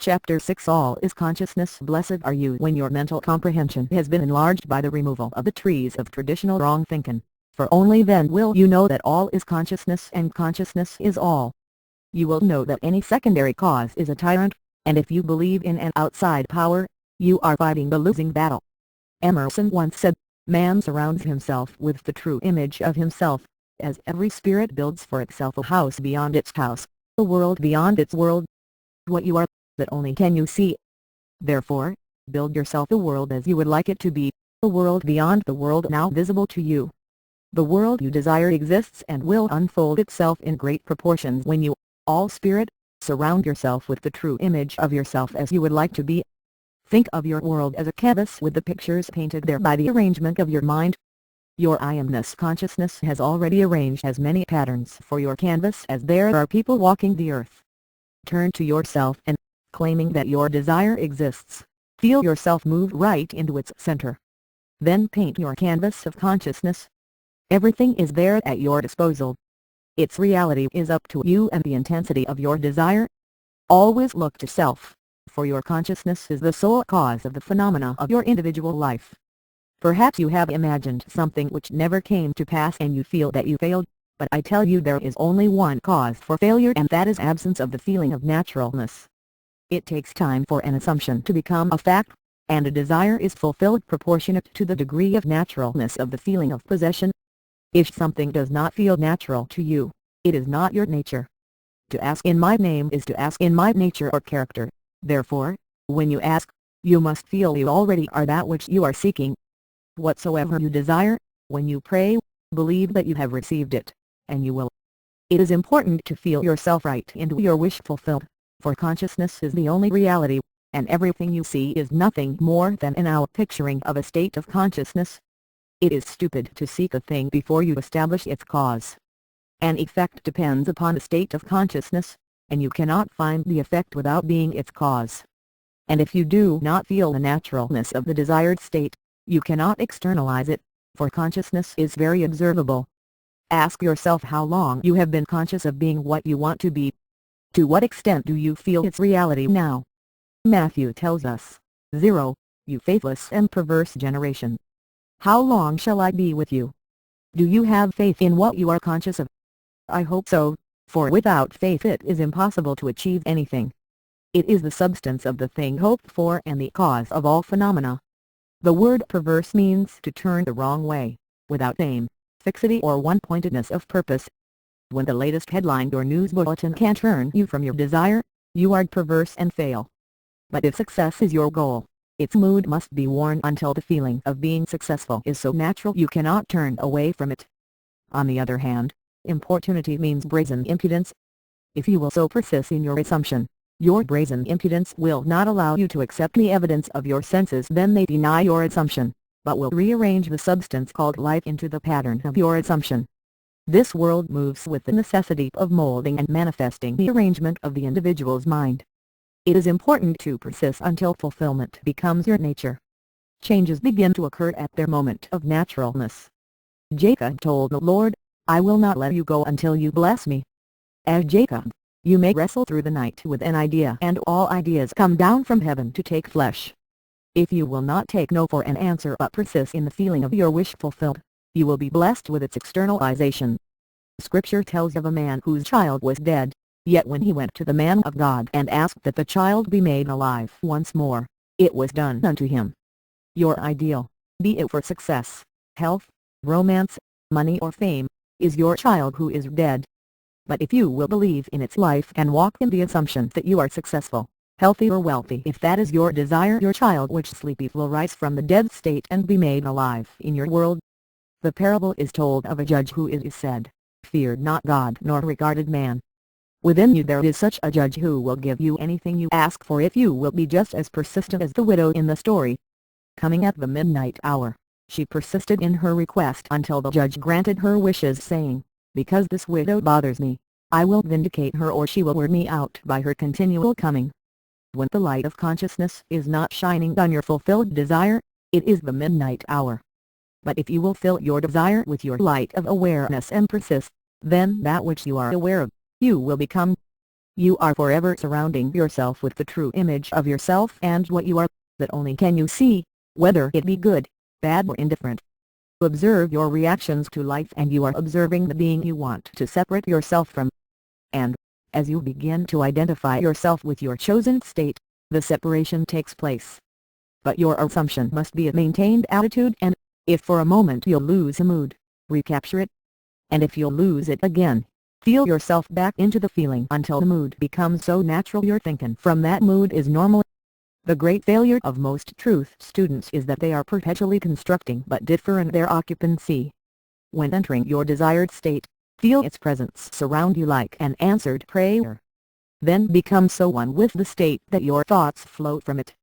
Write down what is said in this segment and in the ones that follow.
Chapter 6 All is consciousness. Blessed are you when your mental comprehension has been enlarged by the removal of the trees of traditional wrong thinking, for only then will you know that all is consciousness and consciousness is all. You will know that any secondary cause is a tyrant, and if you believe in an outside power, you are fighting the losing battle. Emerson once said, "Man surrounds himself with the true image of himself, as every spirit builds for itself a house beyond its house, a world beyond its world. What you are, that only can you see. Therefore, build yourself a world as you would like it to be, a world beyond the world now visible to you. The world you desire exists and will unfold itself in great proportions when you, all spirit, surround yourself with the true image of yourself as you would like to be. Think of your world as a canvas with the pictures painted there by the arrangement of your mind. Your I-amness consciousness has already arranged as many patterns for your canvas as there are people walking the earth. Turn to yourself and, claiming that your desire exists, feel yourself move right into its center. Then paint your canvas of consciousness. Everything is there at your disposal. Its reality is up to you and the intensity of your desire. Always look to self, for your consciousness is the sole cause of the phenomena of your individual life. Perhaps you have imagined something which never came to pass and you feel that you failed, but I tell you there is only one cause for failure, and that is absence of the feeling of naturalness. It takes time for an assumption to become a fact, and a desire is fulfilled proportionate to the degree of naturalness of the feeling of possession. If something does not feel natural to you, it is not your nature. To ask in my name is to ask in my nature or character. Therefore, when you ask, you must feel you already are that which you are seeking. Whatsoever you desire, when you pray, believe that you have received it, and you will. It is important to feel yourself right into your wish fulfilled, for consciousness is the only reality, and everything you see is nothing more than an outpicturing of a state of consciousness. It is stupid to seek a thing before you establish its cause. An effect depends upon the state of consciousness, and you cannot find the effect without being its cause. And if you do not feel the naturalness of the desired state, you cannot externalize it, for consciousness is very observable. Ask yourself how long you have been conscious of being what you want to be. To what extent do you feel its reality now? Matthew tells us, 0, you faithless and perverse generation. How long shall I be with you? Do you have faith in what you are conscious of? I hope so, for without faith it is impossible to achieve anything. It is the substance of the thing hoped for and the cause of all phenomena. The word perverse means to turn the wrong way, without aim, fixity or one-pointedness of purpose. When the latest headline or news bulletin can turn you from your desire, you are perverse and fail. But if success is your goal, its mood must be worn until the feeling of being successful is so natural you cannot turn away from it. On the other hand, importunity means brazen impudence. If you will so persist in your assumption, your brazen impudence will not allow you to accept the evidence of your senses. Then they deny your assumption, but will rearrange the substance called life into the pattern of your assumption. This world moves with the necessity of molding and manifesting the arrangement of the individual's mind. It is important to persist until fulfillment becomes your nature. Changes begin to occur at their moment of naturalness. Jacob told the Lord, "I will not let you go until you bless me." As Jacob, you may wrestle through the night with an idea, and all ideas come down from heaven to take flesh. If you will not take no for an answer but persist in the feeling of your wish fulfilled, you will be blessed with its externalization. Scripture tells of a man whose child was dead, yet when he went to the man of God and asked that the child be made alive once more, it was done unto him. Your ideal, be it for success, health, romance, money or fame, is your child who is dead. But if you will believe in its life and walk in the assumption that you are successful, healthy or wealthy, if that is your desire, your child which sleepeth will rise from the dead state and be made alive in your world. The parable is told of a judge who it is said, feared not God nor regarded man. Within you there is such a judge who will give you anything you ask for if you will be just as persistent as the widow in the story. Coming at the midnight hour, she persisted in her request until the judge granted her wishes, saying, "Because this widow bothers me, I will vindicate her, or she will wear me out by her continual coming." When the light of consciousness is not shining on your fulfilled desire, it is the midnight hour. But if you will fill your desire with your light of awareness and persist, then that which you are aware of, you will become. You are forever surrounding yourself with the true image of yourself and what you are, that only can you see, whether it be good, bad or indifferent. Observe your reactions to life and you are observing the being you want to separate yourself from. And, as you begin to identify yourself with your chosen state, the separation takes place. But your assumption must be a maintained attitude, and, if for a moment you'll lose a mood, recapture it. And if you'll lose it again, feel yourself back into the feeling until the mood becomes so natural your thinking from that mood is normal. The great failure of most truth students is that they are perpetually constructing but different their occupancy. When entering your desired state, feel its presence surround you like an answered prayer. Then become so one with the state that your thoughts flow from it.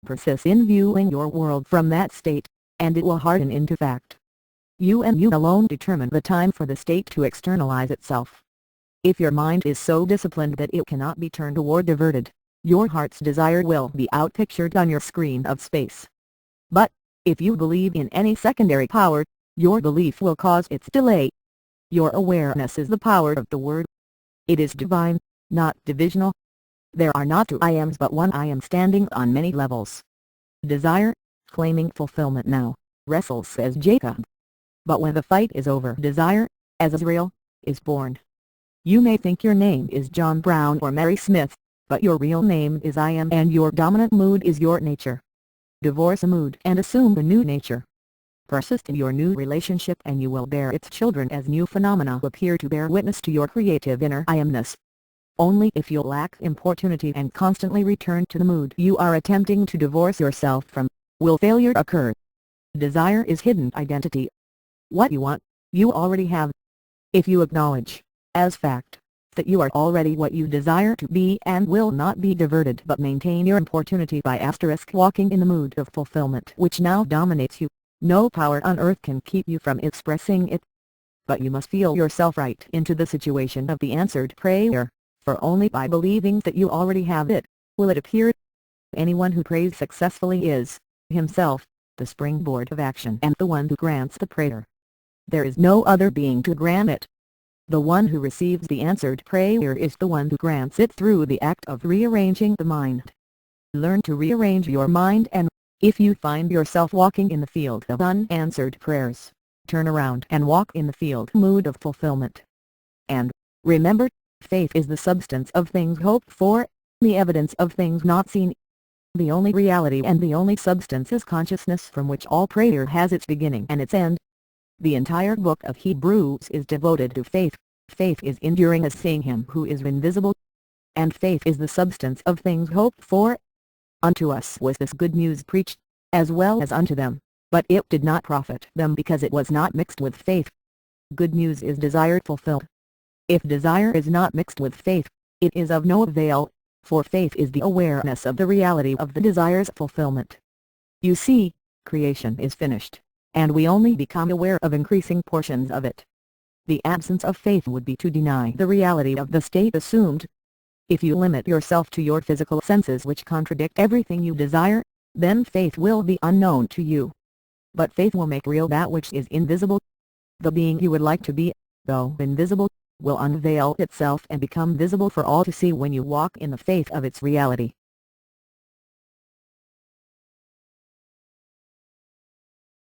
Persist in viewing your world from that state, and it will harden into fact. You and you alone determine the time for the state to externalize itself. If your mind is so disciplined that it cannot be turned or diverted, your heart's desire will be outpictured on your screen of space. But, if you believe in any secondary power, your belief will cause its delay. Your awareness is the power of the word. It is divine, not divisional. There are not two I ams but one I am standing on many levels. Desire, claiming fulfillment now, wrestles as Jacob. But when the fight is over, desire, as Israel, is born. You may think your name is John Brown or Mary Smith, but your real name is I am, and your dominant mood is your nature. Divorce a mood and assume a new nature. Persist in your new relationship and you will bear its children as new phenomena appear to bear witness to your creative inner I amness. Only if you lack importunity and constantly return to the mood you are attempting to divorce yourself from, will failure occur. Desire is hidden identity. What you want, you already have. If you acknowledge, as fact, that you are already what you desire to be and will not be diverted but maintain your importunity by walking in the mood of fulfillment which now dominates you, no power on earth can keep you from expressing it. But you must feel yourself right into the situation of the answered prayer, for only by believing that you already have it, will it appear. Anyone who prays successfully is, himself, the springboard of action and the one who grants the prayer. There is no other being to grant it. The one who receives the answered prayer is the one who grants it through the act of rearranging the mind. Learn to rearrange your mind, and, if you find yourself walking in the field of unanswered prayers, turn around and walk in the field mood of fulfillment. And, remember, faith is the substance of things hoped for, the evidence of things not seen. The only reality and the only substance is consciousness, from which all prayer has its beginning and its end. The entire book of Hebrews is devoted to faith. Faith is enduring as seeing Him who is invisible. And faith is the substance of things hoped for. Unto us was this good news preached, as well as unto them, but it did not profit them because it was not mixed with faith. Good news is desire fulfilled. If desire is not mixed with faith, it is of no avail, for faith is the awareness of the reality of the desire's fulfillment. You see, creation is finished, and we only become aware of increasing portions of it. The absence of faith would be to deny the reality of the state assumed. If you limit yourself to your physical senses which contradict everything you desire, then faith will be unknown to you. But faith will make real that which is invisible. The being you would like to be, though invisible, will unveil itself and become visible for all to see when you walk in the faith of its reality.